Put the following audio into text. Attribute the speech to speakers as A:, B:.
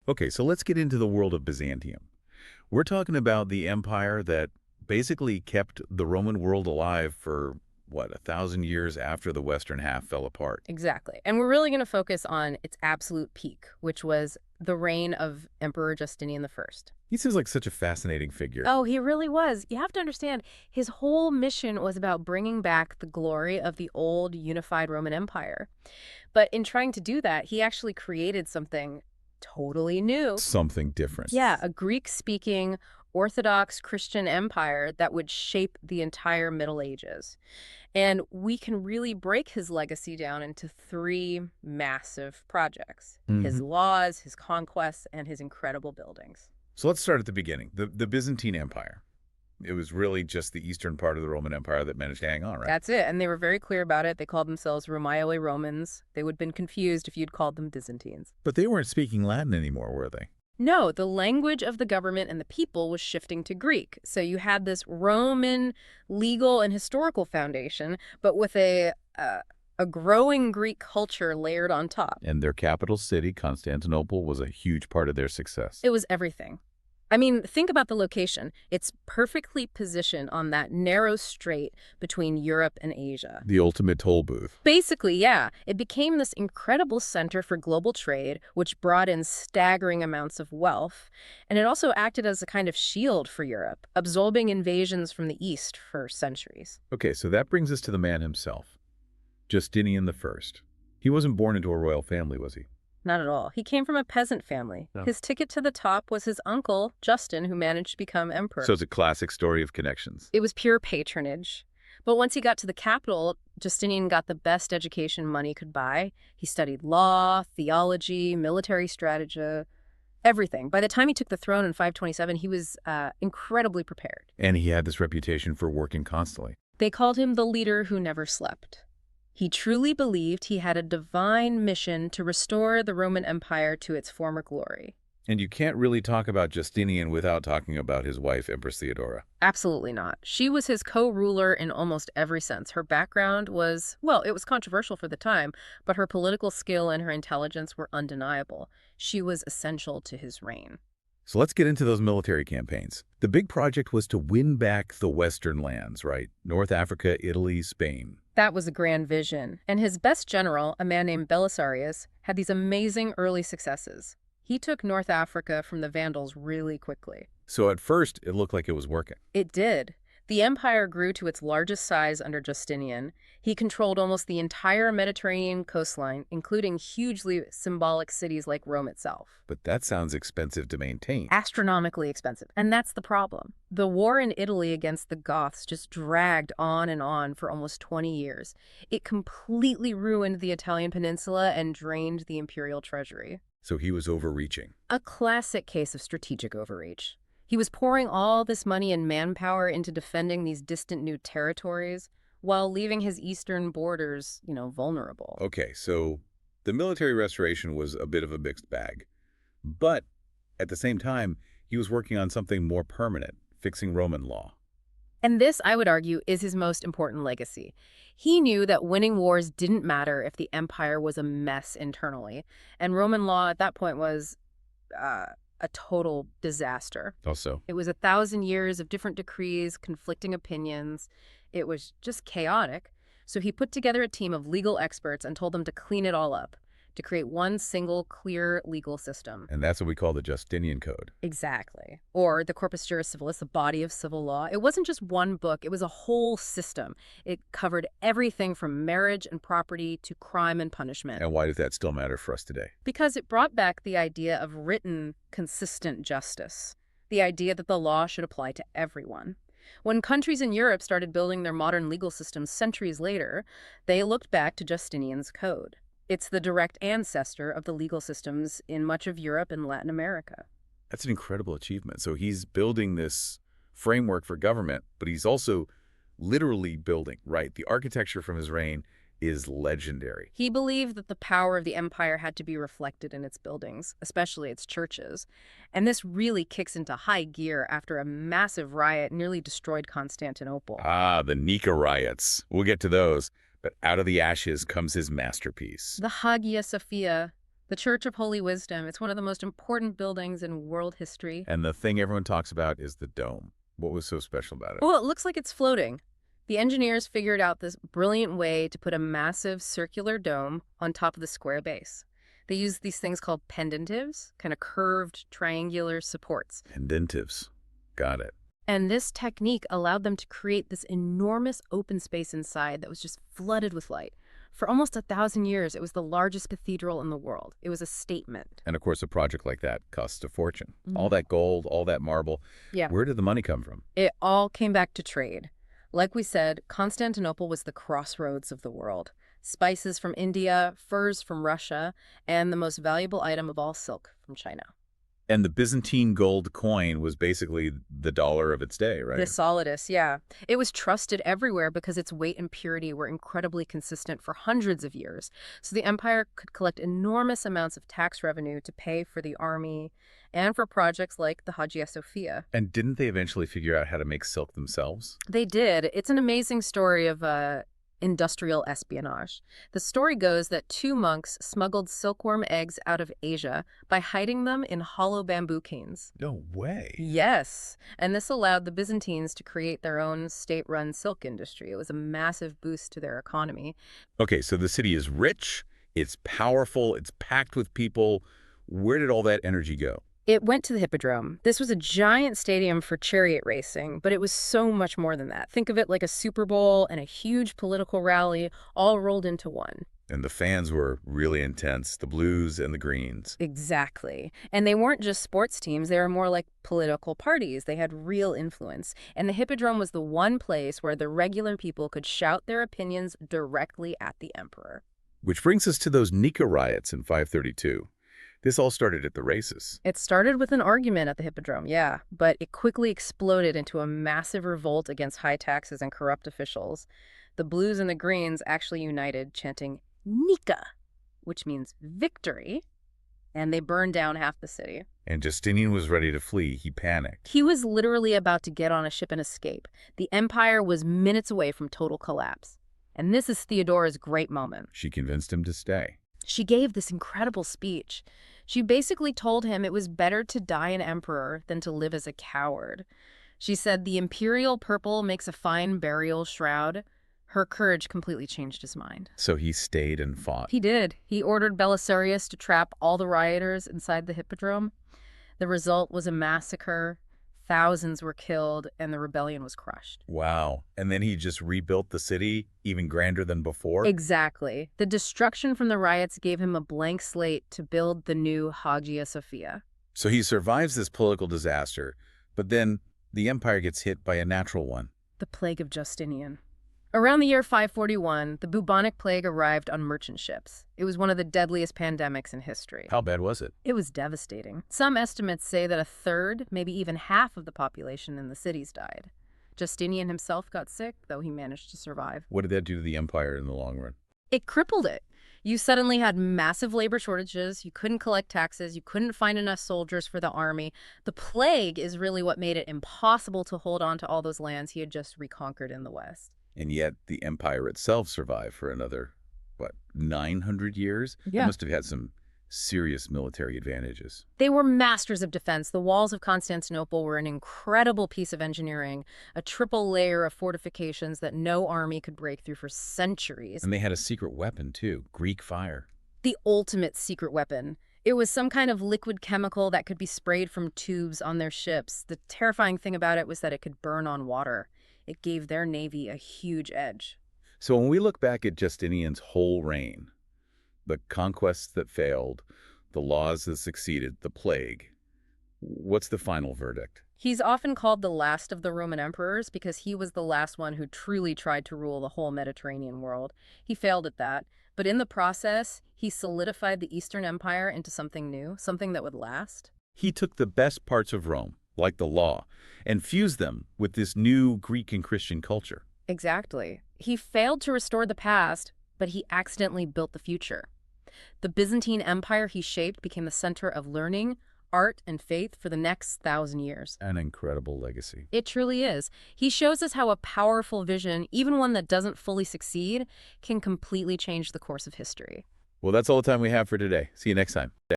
A: Okay, so let's get into the world of Byzantium. We're talking about the empire that basically kept the Roman world alive for, what, 1,000 years after the western half fell apart.
B: Exactly. And we're really going to focus on its absolute peak, which was the reign of Emperor Justinian I.
A: He seems like such a fascinating figure.
B: Oh, he really was. You have to understand, his whole mission was about bringing back the glory of the old unified Roman Empire. But in trying to do that, he actually created something totally new.
A: Something different.
B: Yeah, a Greek-speaking Orthodox Christian empire that would shape the entire Middle Ages. And we can really break his legacy down into three massive projects: his laws, his conquests, and his incredible buildings.
A: So let's start at the beginning. The Byzantine Empire. It was really just the eastern part of the Roman Empire that managed to hang on, right?
B: That's it. And they were very clear about it. They called themselves Romaeoe Romans. They would have been confused if you'd called them Byzantines.
A: But they weren't speaking Latin anymore, were they?
B: No, the language of the government and the people was shifting to Greek. So you had this Roman legal and historical foundation, but with a growing Greek culture layered on top.
A: And their capital city, Constantinople, was a huge part of their success.
B: It was everything. I mean, think about the location. It's perfectly positioned on that narrow strait between Europe and Asia.
A: The ultimate toll booth.
B: Basically, yeah. It became this incredible center for global trade, which brought in staggering amounts of wealth. And it also acted as a kind of shield for Europe, absorbing invasions from the east for centuries.
A: Okay, so that brings us to the man himself, Justinian I. He wasn't born into a royal family, was he?
B: Not at all. He came from a peasant family.
A: No.
B: His ticket to the top was his uncle, Justin, who managed to become emperor.
A: So it's a classic story of connections.
B: It was pure patronage. But once he got to the capital, Justinian got the best education money could buy. He studied law, theology, military strategy, everything. By the time he took the throne in 527, he was incredibly prepared.
A: And he had this reputation for working constantly.
B: They called him the leader who never slept. He truly believed he had a divine mission to restore the Roman Empire to its former glory.
A: And you can't really talk about Justinian without talking about his wife, Empress Theodora.
B: Absolutely not. She was his co-ruler in almost every sense. Her background was, well, it was controversial for the time, but her political skill and her intelligence were undeniable. She was essential to his reign.
A: So let's get into those military campaigns. The big project was to win back the western lands, right? North Africa, Italy, Spain.
B: That was a grand vision. And his best general, a man named Belisarius, had these amazing early successes. He took North Africa from the Vandals really quickly.
A: So at first, it looked like it was working.
B: It did. The empire grew to its largest size under Justinian. He controlled almost the entire Mediterranean coastline, including hugely symbolic cities like Rome itself.
A: But that sounds expensive to maintain.
B: Astronomically expensive. And that's the problem. The war in Italy against the Goths just dragged on and on for almost 20 years. It completely ruined the Italian peninsula and drained the imperial treasury.
A: So he was overreaching.
B: A classic case of strategic overreach. He was pouring all this money and manpower into defending these distant new territories while leaving his eastern borders, vulnerable.
A: Okay, so the military restoration was a bit of a mixed bag. But at the same time, he was working on something more permanent, fixing Roman law.
B: And this, I would argue, is his most important legacy. He knew that winning wars didn't matter if the empire was a mess internally. And Roman law at that point was a total disaster.
A: Also,
B: It was 1,000 years of different decrees, conflicting opinions. It was just chaotic. So he put together a team of legal experts and told them to clean it all up, to create one single, clear legal system.
A: and that's what we call the Justinian Code.
B: Exactly. Or the Corpus Juris Civilis, the body of civil law. It wasn't just one book. It was a whole system. It covered everything from marriage and property to crime and punishment.
A: And why does that still matter for us today?
B: Because it brought back the idea of written, consistent justice. The idea that the law should apply to everyone. When countries in Europe started building their modern legal systems centuries later, they looked back to Justinian's code. It's the direct ancestor of the legal systems in much of Europe and Latin America.
A: That's an incredible achievement. So he's building this framework for government, but he's also literally building, right? The architecture from his reign is legendary.
B: He believed that the power of the empire had to be reflected in its buildings, especially its churches. And this really kicks into high gear after a massive riot nearly destroyed Constantinople.
A: Ah, the Nika riots. We'll get to those. But out of the ashes comes his masterpiece.
B: The Hagia Sophia, The Church of Holy Wisdom. It's one of the most important buildings in world history.
A: And the thing everyone talks about is the dome. What was so special about it?
B: Well, it looks like it's floating. The engineers figured out this brilliant way to put a massive circular dome on top of the square base. They used these things called pendentives, kind of curved triangular supports.
A: Pendentives. Got it.
B: And this technique allowed them to create this enormous open space inside that was just flooded with light. For almost 1,000 years, it was the largest cathedral in the world. It was a statement.
A: And of course, a project like that costs a fortune. All that gold, all that marble.
B: Yeah.
A: Where did the money come from?
B: It all came back to trade. Like we said, Constantinople was the crossroads of the world. Spices from India, furs from Russia, and the most valuable item of all, silk from China.
A: And the Byzantine gold coin was basically the dollar of its day, right?
B: The solidus, yeah. It was trusted everywhere because its weight and purity were incredibly consistent for hundreds of years. So the empire could collect enormous amounts of tax revenue to pay for the army and for projects like the Hagia Sophia.
A: And didn't they eventually figure out how to make silk themselves?
B: They did. It's an amazing story of industrial espionage. The story goes that two monks smuggled silkworm eggs out of Asia by hiding them in hollow bamboo canes.
A: No way.
B: Yes, and this allowed the Byzantines to create their own state-run silk industry. It was a massive boost to their economy.
A: Okay, so the city is rich, it's powerful, it's packed with people. Where did all that energy go?
B: It went to the Hippodrome. This was a giant stadium for chariot racing, but it was so much more than that. Think of it like a Super Bowl and a huge political rally all rolled into one.
A: And the fans were really intense, the blues and the greens.
B: Exactly. And they weren't just sports teams, they were more like political parties. They had real influence. And the Hippodrome was the one place where the regular people could shout their opinions directly at the emperor.
A: Which brings us to those Nika riots in 532. This all started at the races.
B: It started with an argument at the Hippodrome, yeah, but it quickly exploded into a massive revolt against high taxes and corrupt officials. The blues and the greens actually united, chanting Nika, which means victory, and they burned down half the city.
A: And Justinian was ready to flee. He panicked.
B: He was literally about to get on a ship and escape. The empire was minutes away from total collapse. And this is Theodora's great moment.
A: She convinced him to stay.
B: She gave this incredible speech. She basically told him it was better to die an emperor than to live as a coward. She said the imperial purple makes a fine burial shroud. Her courage completely changed his mind.
A: So he stayed and fought.
B: He did. He ordered Belisarius to trap all the rioters inside the Hippodrome. The result was a massacre. Thousands were killed, and the rebellion was crushed.
A: Wow. And then he just rebuilt the city even grander than before?
B: Exactly. The destruction from the riots gave him a blank slate to build the new Hagia Sophia.
A: So he survives this political disaster, but then the empire gets hit by a natural one.
B: The plague of Justinian. Around the year 541, the bubonic plague arrived on merchant ships. It was one of the deadliest pandemics in history.
A: How bad was it?
B: It was devastating. Some estimates say that a third, maybe even half of the population in the cities died. Justinian himself got sick, though he managed to survive.
A: What did that do to the empire in the long run?
B: It crippled it. You suddenly had massive labor shortages, you couldn't collect taxes, you couldn't find enough soldiers for the army. The plague is really what made it impossible to hold on to all those lands he had just reconquered in the West.
A: And yet the empire itself survived for another, 900 years?
B: Yeah.
A: It must have had some serious military advantages.
B: They were masters of defense. The walls of Constantinople were an incredible piece of engineering, a triple layer of fortifications that no army could break through for centuries.
A: And they had a secret weapon, too, Greek fire.
B: The ultimate secret weapon. It was some kind of liquid chemical that could be sprayed from tubes on their ships. The terrifying thing about it was that it could burn on water. It gave their navy a huge edge.
A: So when we look back at Justinian's whole reign, the conquests that failed, the laws that succeeded, the plague, what's the final verdict?
B: He's often called the last of the Roman emperors because he was the last one who truly tried to rule the whole Mediterranean world. He failed at that, but in the process, he solidified the Eastern Empire into something new, something that would last.
A: He took the best parts of Rome, like the law, and fused them with this new Greek and Christian culture.
B: Exactly. He failed to restore the past, but he accidentally built the future. The Byzantine Empire he shaped became the center of learning, art, and faith for the next 1,000 years.
A: An incredible legacy.
B: It truly is. He shows us how a powerful vision, even one that doesn't fully succeed, can completely change the course of history.
A: Well, that's all the time we have for today. See you next time.